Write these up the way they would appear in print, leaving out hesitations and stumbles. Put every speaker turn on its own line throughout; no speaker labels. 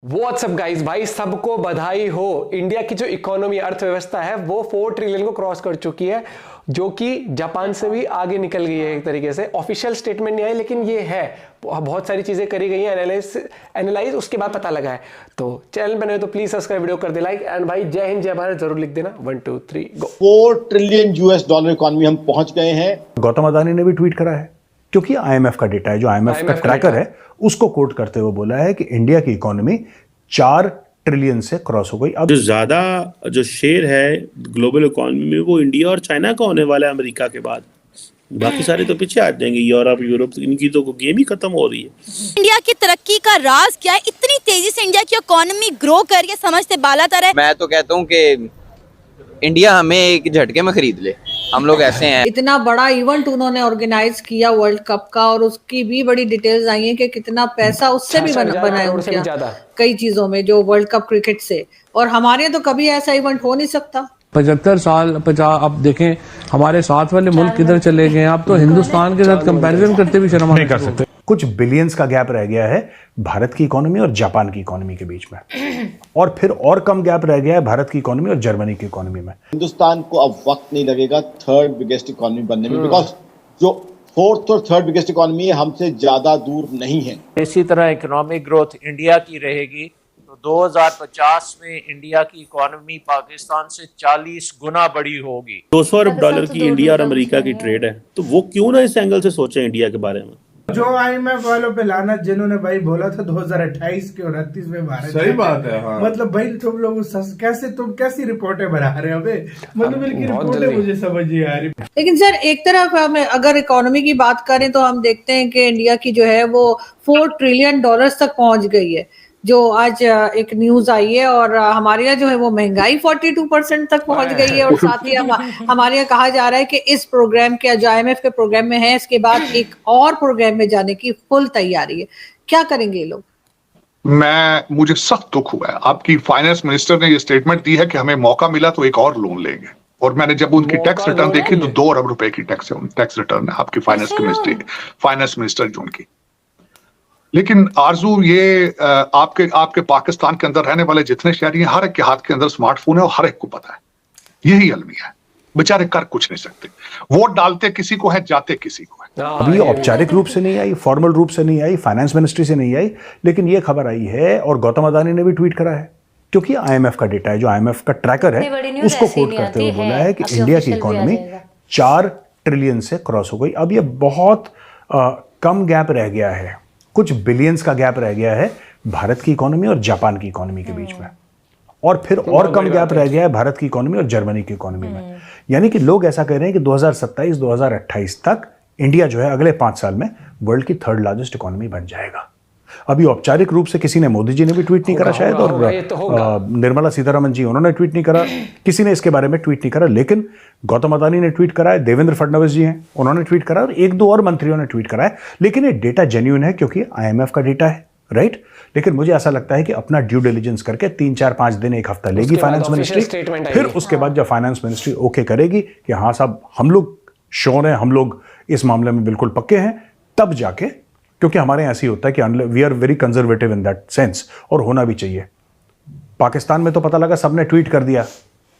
WhatsApp guys, भाई सबको बधाई हो। इंडिया की जो इकोनॉमी अर्थव्यवस्था है वो 4 ट्रिलियन को क्रॉस कर चुकी है, जो कि जापान से भी आगे निकल गई है। एक तरीके से ऑफिशियल स्टेटमेंट नहीं आई, लेकिन ये है, बहुत सारी चीजें करी गई हैं, एनालाइज उसके बाद पता लगा है। तो चैनल बने तो प्लीज सब्सक्राइब, वीडियो कर दे लाइक, एंड भाई जय हिंद जय भारत जरूर लिख देना। 1 2 3 गो।
$4 ट्रिलियन US इकोनॉमी हम पहुंच गए हैं।
गौतम अदानी ने भी ट्वीट करा है, क्योंकि आईएमएफ का डेटा है, जो आईएमएफ का ट्रैकर है, उसको कोट करते हुए बोला है कि इंडिया की इकोनॉमी 4 ट्रिलियन से क्रॉस हो गई। अब
जो ज्यादा जो शेयर है ग्लोबल इकोनॉमी में वो इंडिया और चाइना का होने वाला है अमेरिका के बाद। बाकी सारे तो पीछे आ जाएंगे, यूरोप, इनकी तो गेम ही खत्म हो रही है।
इंडिया की तरक्की का राज क्या है? इतनी तेजी से इंडिया की इकोनॉमी ग्रो कर रही है, समझते बालातर है।
मैं तो कहता हूँ कि इंडिया हमें एक झटके में खरीद ले, हम लोग ऐसे हैं।
इतना बड़ा इवेंट उन्होंने ऑर्गेनाइज किया वर्ल्ड कप का, और उसकी भी बड़ी डिटेल्स आई हैं कि कितना पैसा उससे भी बनाया उनके कई चीजों में, जो वर्ल्ड कप क्रिकेट से। और हमारे यहाँ तो कभी ऐसा इवेंट हो नहीं सकता।
75 साल 50 अब देखें हमारे साथ वाले मुल्क किधर चले गए। आप तो हिंदुस्तान के साथ कंपैरिजन करते भी शर्म नहीं कर सकते।
कुछ बिलियंस का गैप रह गया है भारत की इकोनॉमी और जापान की इकोनॉमी के बीच में, और फिर और कम गैप रह गया है भारत की इकोनॉमी और जर्मनी की इकोनॉमी में।
हिंदुस्तान को अब वक्त नहीं लगेगा थर्ड बिगेस्ट इकोनॉमी बनने में, बिकॉज जो फोर्थ और थर्ड बिगेस्ट इकोनॉमी है हमसे ज्यादा दूर नहीं है।
इसी तरह इकोनॉमिक ग्रोथ इंडिया की रहेगी तो 2050 में इंडिया की इकोनॉमी पाकिस्तान से 40 गुना बड़ी होगी।
$200 अरब की इंडिया और अमेरिका की ट्रेड है, तो वो क्यों ना इस एंगल से सोचे इंडिया के बारे में।
जो आईएमएफ वालों पे लाना, जिन्होंने भाई बोला था 2028 के 29 में भारत, सही बात है। हाँ। मतलब भाई तुम लोग तुम कैसी रिपोर्टें बना रहे हो? मतलब इनकी रिपोर्टें मुझे समझ नहीं आ रही।
लेकिन सर, एक तरफ हम अगर इकोनॉमी की बात करें तो हम देखते हैं कि इंडिया की जो है वो $4 ट्रिलियन तक पहुंच गई है, जो आज एक न्यूज आई है। और हमारे यहाँ जो है वो महंगाई 42% तक पहुंच गई है। और साथ ही हमारे यहाँ कहा जा रहा है कि इस प्रोग्राम के, जो IMF के प्रोग्राम में है, इसके बाद एक और प्रोग्राम में जाने की फुल तैयारी है। क्या करेंगे ये लोग?
मुझे सख्त दुख हुआ है। आपकी फाइनेंस मिनिस्टर ने ये स्टेटमेंट दी है कि हमें मौका मिला तो एक और लोन लेंगे, और मैंने जब उनकी टैक्स रिटर्न देखी तो 2 अरब रुपए की टैक्स रिटर्न है आपकी फाइनेंस मिनिस्टर जो उनकी। लेकिन आरजू, ये आपके पाकिस्तान के अंदर रहने वाले जितने शहरी हैं, हर एक के हाथ के अंदर स्मार्टफोन है और हर एक को पता है यही अलमिया है। बेचारे कर कुछ नहीं सकते। वोट डालते किसी को है, जाते किसी को है।
अभी औपचारिक रूप से नहीं आई, फॉर्मल रूप से नहीं आई, फाइनेंस मिनिस्ट्री से नहीं आई, लेकिन ये खबर आई है, और गौतम अदानी ने भी ट्वीट करा है, क्योंकि आईएमएफ का डेटा है, जो आईएमएफ का ट्रैकर है, उसको कोट करते हुए बोला है कि इंडिया की इकोनॉमी 4 ट्रिलियन से क्रॉस हो गई। अब ये बहुत कम गैप रह गया है, कुछ बिलियंस का गैप रह गया है भारत की इकोनॉमी और जापान की इकोनॉमी के बीच में, और फिर और कम गैप रह गया है भारत की इकोनॉमी और जर्मनी की इकोनॉमी में। यानी कि लोग ऐसा कह रहे हैं कि 2027-2028 तक इंडिया जो है अगले 5 साल में वर्ल्ड की 3rd लार्जेस्ट इकोनॉमी बन जाएगा। अभी औपचारिक रूप से किसी ने, मोदी जी ने भी ट्वीट नहीं करा शायद, और निर्मला सीतारमण जी उन्होंने ट्वीट नहीं करा, किसी ने इसके बारे में ट्वीट नहीं करा, लेकिन गौतम अदानी ने ट्वीट करा है, देवेंद्र फडणवीस जी हैं उन्होंने ट्वीट करा, और 1-2 और मंत्रियों ने ट्वीट करा है। लेकिन ये डेटा जेन्युइन है क्योंकि आईएमएफ का डेटा है, राइट। लेकिन मुझे ऐसा लगता है कि अपना ड्यू डिलिजेंस करके 3-4-5 दिन, 1 हफ्ता लेगी फाइनेंस मिनिस्ट्री, फिर उसके बाद जब फाइनेंस मिनिस्ट्री ओके करेगी कि हाँ साहब हम लोग श्योर हैं, हम लोग इस मामले में बिल्कुल पक्के हैं, तब जाके, क्योंकि हमारे यहाँ ऐसे ही होता है कि we are very conservative in that sense, और होना भी चाहिए। पाकिस्तान में तो पता लगा, सबने ट्वीट कर दिया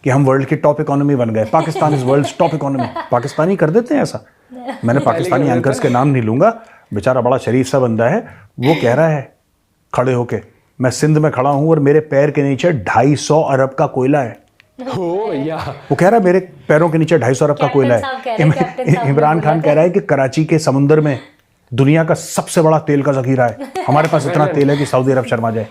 कि हम वर्ल्ड की टॉप इकोनॉमी बन गए, Pakistan is world top economy. Pakistani कर देते हैं ऐसा। मैंने पाकिस्तानी एंकर्स के नाम नहीं लूंगा, बेचारा बड़ा शरीफ सा बंदा है, वो कह रहा है खड़े होके, मैं सिंध में खड़ा हूं और मेरे पैर के नीचे 250 अरब का कोयला है। वो कह रहा है मेरे पैरों के नीचे 250 अरब का कोयला है। इमरान खान कह रहा है कि कराची के समुद्र में दुनिया का सबसे बड़ा तेल का जखीरा है, हमारे पास इतना तेल है कि सऊदी अरब शर्मा जाए।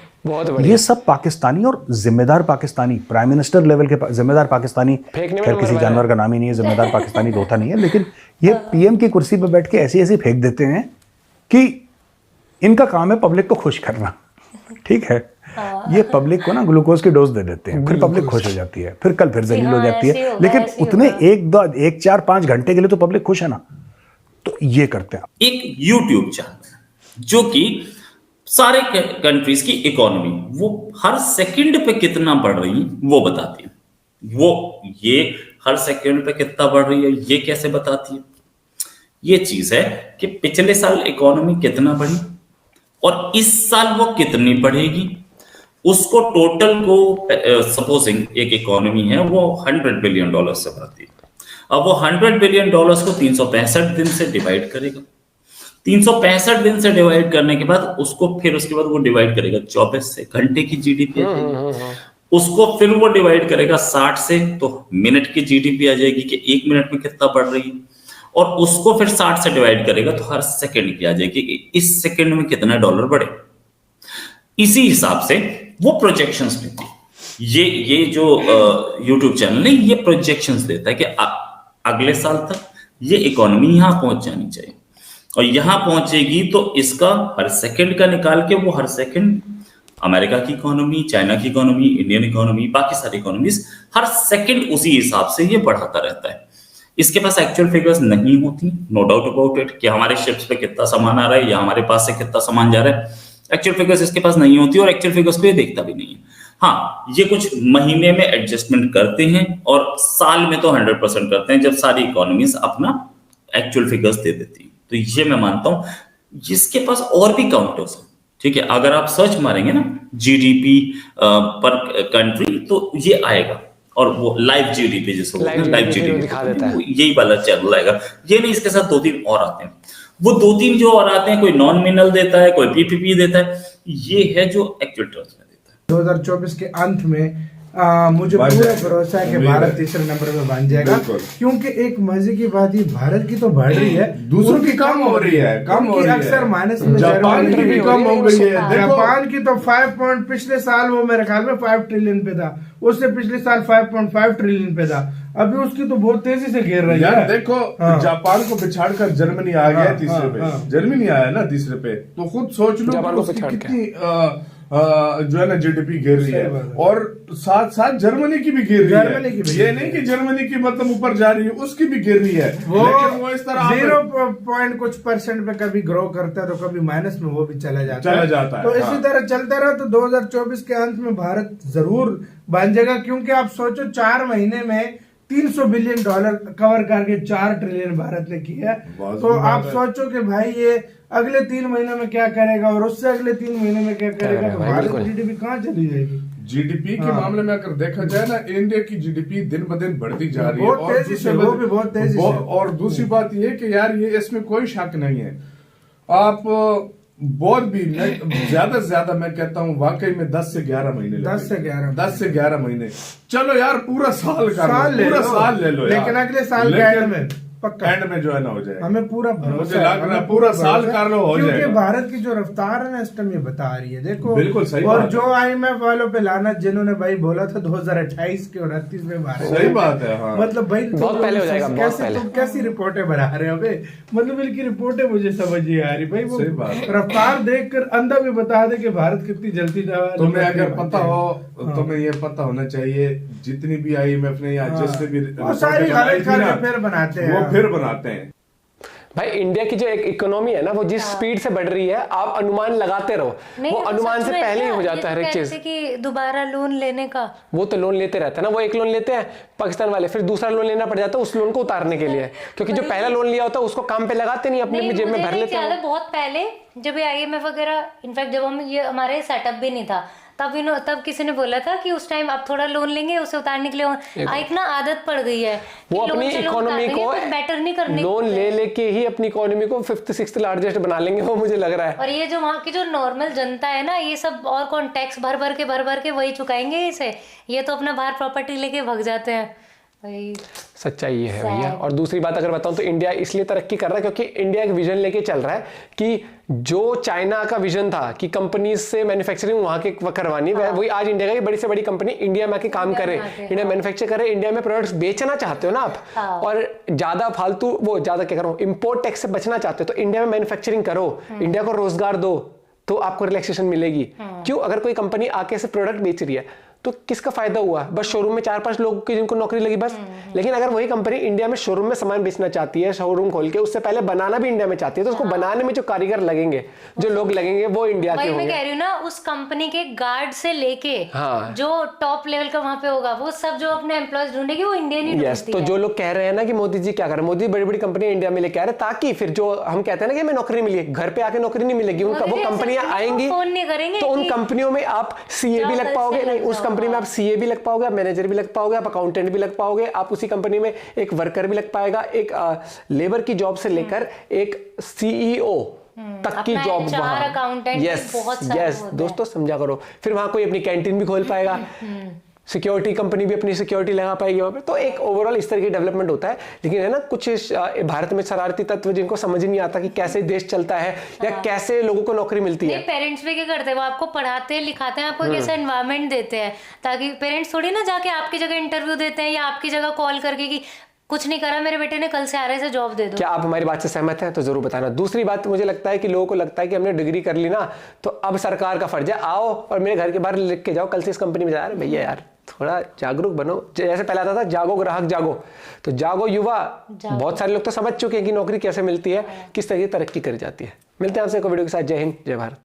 ये सब पाकिस्तानी, और जिम्मेदार पाकिस्तानी, प्राइम मिनिस्टर लेवल के जिम्मेदार पाकिस्तानी, खैर किसी जानवर का नाम ही नहीं है, जिम्मेदार पाकिस्तानी तो होता नहीं है, लेकिन ये पीएम की कुर्सी पर बैठ के ऐसी फेंक देते हैं कि इनका काम है पब्लिक को खुश करना। ठीक है, ये पब्लिक को ना ग्लूकोज की डोज दे देते हैं, फिर पब्लिक खुश हो जाती है, फिर कल फिर जलील हो जाती है, लेकिन उतने 1-4-5 घंटे के लिए तो पब्लिक खुश है ना। तो ये करते हैं।
एक यूट्यूब चैनल जो कि सारे कंट्रीज की इकोनॉमी वो हर सेकंड पे कितना बढ़ रही है वो बताती है। वो ये हर सेकंड पे कितना बढ़ रही है ये कैसे बताती है? ये चीज है कि पिछले साल इकोनॉमी कितना बढ़ी और इस साल वो कितनी बढ़ेगी, उसको टोटल को सपोजिंग एक इकोनॉमी है वो $100 बिलियन से बढ़ती है। अब वो $100 बिलियन को 365 दिन से डिवाइड करेगा। 365 दिन से डिवाइड करने के बाद उसको फिर उसके बाद वो डिवाइड करेगा 24 से, घंटे की जीडीपी आ जाएगी। उसको फिर वो डिवाइड करेगा 60 से, तो मिनट की जीडीपी आ जाएगी कि 1 मिनट में कितना बढ़ रही है। और उसको फिर 60 से डिवाइड करेगा तो हर सेकंड की आ जाएगी कि इस सेकंड में कितना डॉलर बढ़े। इसी हिसाब से वो प्रोजेक्शंस देती है। ये जो यूट्यूब चैनल है ये प्रोजेक्शंस देता है कि अगले साल तक ये इकोनॉमी यहां पहुंच जानी चाहिए, और यहां पहुंचेगी तो इसका हर सेकंड का निकाल के वो हर सेकंड अमेरिका की इकोनॉमी, चाइना की इकोनॉमी, इंडियन इकोनॉमी, बाकी सारी इकोनॉमीज हर सेकंड उसी हिसाब से ये बढ़ाता रहता है। इसके पास एक्चुअल फिगर्स नहीं होती, नो डाउट अबाउट इट, कि हमारे शिप्स पे कितना सामान आ रहा है या हमारे पास से कितना सामान जा रहा है। एक्चुअल फिगर्स इसके पास नहीं होती और एक्चुअल फिगर्स को ये देखता भी नहीं है। हाँ, ये कुछ महीने में एडजस्टमेंट करते हैं और साल में तो 100% करते हैं जब सारी इकोनॉमीज अपना एक्चुअल फिगर्स दे देती है। तो ये मैं मानता हूं जिसके पास और भी काउंटर्स है, ठीक है, अगर आप सर्च मारेंगे ना जीडीपी पर कंट्री तो ये आएगा, और वो लाइव जीडीपी जिसको लाइव जीडीपी दिखा देता है, यही वाला चैनल आएगा। ये नहीं, इसके साथ 2-3 और आते हैं। वो 2-3 जो और आते हैं, कोई नॉन मिनरल देता है, कोई पीपीपी देता है, ये है जो एक्चुअल टर्म्स में देता है।
2024 के अंत में मुझे पूरा भरोसा है कि भारत तीसरे नंबर में बन जाएगा, क्योंकि एक मजे की बात ये भारत की तो बढ़ रही है, दूसरों की कम हो रही है, अक्सर माइनस में। जापान की भी कम हो गई है। जापान की तो 5 पिछले साल वो मेरे ख्याल में 5 ट्रिलियन पे था, उससे पिछले साल 5.5 ट्रिलियन पे था, अभी उसकी तो बहुत तेजी से गिर रही है।
देखो जापान को पिछाड़ कर जर्मनी आ गया तीसरे पे, जर्मनी आया ना तीसरे पे, तो खुद सोच लो कितनी जो है ना जीडीपी गिर रही है, और साथ साथ जर्मनी की भी गिर रही है। ये नहीं कि जर्मनी की मतलब ऊपर जा रही है, उसकी भी गिर रही है, लेकिन वो इस तरह
0% पे कभी ग्रो करता है तो कभी माइनस में वो भी चला जाता है। तो इसी तरह चलता रहा तो 2024 के अंत में भारत जरूर बन जाएगा, क्योंकि आप सोचो 4 महीने में $300 बिलियन कवर करके 4 ट्रिलियन भारत ने किया। तो आप सोचो कि भाई ये अगले 3 महीने में क्या करेगा और उससे अगले 3 महीने में क्या करेगा, तो भारत की जीडीपी कहाँ चली जाएगी।
जीडीपी के मामले में अगर देखा जाए ना, इंडिया की जीडीपी दिन ब दिन बढ़ती जा रही है,
बहुत तेजी से, वो भी बहुत तेजी से।
और दूसरी बात ये कि यार ये इसमें कोई शक नहीं है, आप बहुत भी ज्यादा से ज्यादा मैं कहता हूँ वाकई में 10 से 11 महीने
10 से 11
महीने चलो यार, पूरा साल ले लो,
लेकिन अगले साल के एंड में
पक्का एंड में जो है ना हो जाए,
हमें पूरा
मुझे लग रहा है पूरा साल कर लो हो जाएगा,
क्योंकि भारत की जो रफ्तार है ना इस टाइम ये बता रही है। देखो
बिल्कुल सही,
और जो IMF वालों पे लाना जिन्होंने भाई बोला था 2028 के 29 में भारत,
सही बात है। हाँ।
मतलब भाई
बहुत पहले हो जाएगा,
तुम कैसी रिपोर्टें बना रहे हो बे, मतलब इनकी रिपोर्टें मुझे समझ नहीं आ रही भाई। वो रफ्तार देख कर अंधा भी बता दे कि भारत कितनी जल्दी
तुम्हें अगर पता हो, तुम्हें ये पता होना चाहिए जितनी भी IMF ने या जिसने भी
सारी फिर बनाते हैं,
वो फिर बनाते हैं।
भाई इंडिया की जो एक इकोनॉमी है ना, वो जिस स्पीड से बढ़ रही है, आप अनुमान लगाते रहो, वो अनुमान से पहले ही हो जाता है हर एक चीज।
कि दोबारा लोन लेने का,
वो तो लोन लेते रहता है ना, वो एक लोन लेते हैं पाकिस्तान वाले, फिर दूसरा लोन लेना पड़ जाता है उस लोन को उतारने के लिए, क्योंकि जो पहला लोन लिया होता है उसको काम पे लगाते नहीं, अपने जेब में भर लेते हैं।
बहुत पहले जब ये IMF वगैरह, इनफैक्ट जब हम ये हमारे सेटअप भी नहीं था तब किसी ने बोला था कि उस टाइम आप थोड़ा लोन लेंगे, उसे उतारने के लिए एक ना आदत पड़ गई है,
वो अपनी इकोनॉमी को
बेटर नहीं करने,
लोन ले लेके ही अपनी इकोनॉमी को 5th-6th लार्जेस्ट बना लेंगे, वो मुझे लग रहा है।
और ये जो वहाँ की जो नॉर्मल जनता है ना, ये सब और कौन टैक्स भर भर के वही चुकाएंगे इसे, ये तो अपना बाहर प्रॉपर्टी लेके भाग जाते हैं भाई।
सच्चाई ये है भैया। और दूसरी बात अगर बताऊं तो इंडिया इसलिए तरक्की कर रहा है क्योंकि इंडिया एक विजन लेके चल रहा है कि जो चाइना का विजन था कि कंपनीज से मैन्युफैक्चरिंग वहां के करवानी, वही आज इंडिया की बड़ी से बड़ी कंपनी इंडिया में आके काम करे, इंडिया मैन्युफैक्चर करे, इंडिया में प्रोडक्ट्स बेचना चाहते हो ना आप, और ज्यादा फालतू वो ज्यादा क्या करो इंपोर्ट टैक्स से बचना चाहते हो तो इंडिया में मैन्युफैक्चरिंग करो, इंडिया को रोजगार दो तो आपको रिलैक्सेशन मिलेगी। क्यों? अगर कोई कंपनी आके से प्रोडक्ट बेच रही है तो किसका फायदा हुआ? बस शोरूम में 4-5 लोग की जिनको नौकरी लगी बस। लेकिन अगर वही कंपनी इंडिया में शोरूम में सामान बेचना चाहती है, शोरूम खोल के, उससे पहले बनाना भी इंडिया में चाहती है, तो उसको बनाने में जो कारीगर लगेंगे, जो लोग लगेंगे, वो इंडिया के होंगे।
मैं कह रही हूँ ना, उस कंपनी के गार्ड से लेके जो टॉप लेवल का वहां पे होगा, वो सब जो अपने एम्प्लॉयज ढूंढेगी वो इंडियन ही ढूंढती है।
तो जो लोग कह रहे हैं ना कि मोदी जी क्या कर रहे हैं, मोदी बड़ी बड़ी कंपनी इंडिया में लेके आ रहे हैं, ताकि फिर जो हम कहते हैं ना कि हमें नौकरी मिली है, घर पे आके नौकरी नहीं मिलेगी, उनका वो कंपनियां आएंगी तो उन कंपनियों में आप सीए भी लग पाओगे, नहीं उस कंपनी में आप सीए भी लग पाओगे, आप मैनेजर भी लग पाओगे, आप अकाउंटेंट भी लग पाओगे, आप उसी कंपनी में एक वर्कर भी लग पाएगा, एक लेबर की जॉब से लेकर एक सीईओ तक की जॉब वहां। यस दोस्तों, समझा करो। फिर वहां कोई अपनी कैंटीन भी खोल पाएगा, सिक्योरिटी कंपनी भी अपनी सिक्योरिटी लगा पाएगी वहां पे। तो एक ओवरऑल इस तरह की डेवलपमेंट होता है। लेकिन है ना, कुछ भारत में शरारती तत्व जिनको समझ ही नहीं आता कि कैसे देश चलता है या कैसे लोगों को नौकरी मिलती है।
पेरेंट्स भी क्या करते हैं, वो आपको पढ़ाते हैं, लिखाते हैं, आपको कैसा एनवायरनमेंट देते हैं, ताकि पेरेंट्स थोड़ी ना जाके आपकी जगह इंटरव्यू देते हैं या आपकी जगह कॉल करके कि कुछ नहीं करा मेरे बेटे ने, कल से आ रहे से जॉब दे दो।
क्या आप हमारी बात से सहमत हैं? तो जरूर बताना। दूसरी बात, मुझे लगता है कि लोगों को लगता है कि हमने डिग्री कर ली ना, तो अब सरकार का फर्ज है, आओ और मेरे घर के बाहर लिख के जाओ, कल से इस कंपनी में जा रहे भैया यार, थोड़ा जागरूक बनो। जैसे पहले आता था जागो ग्राहक जागो, तो जागो युवा। बहुत सारे लोग तो समझ चुके हैं कि नौकरी कैसे मिलती है, किस तरह की तरक्की करी जाती है। मिलते हैं आपसे एक वीडियो के साथ। जय हिंद, जय भारत।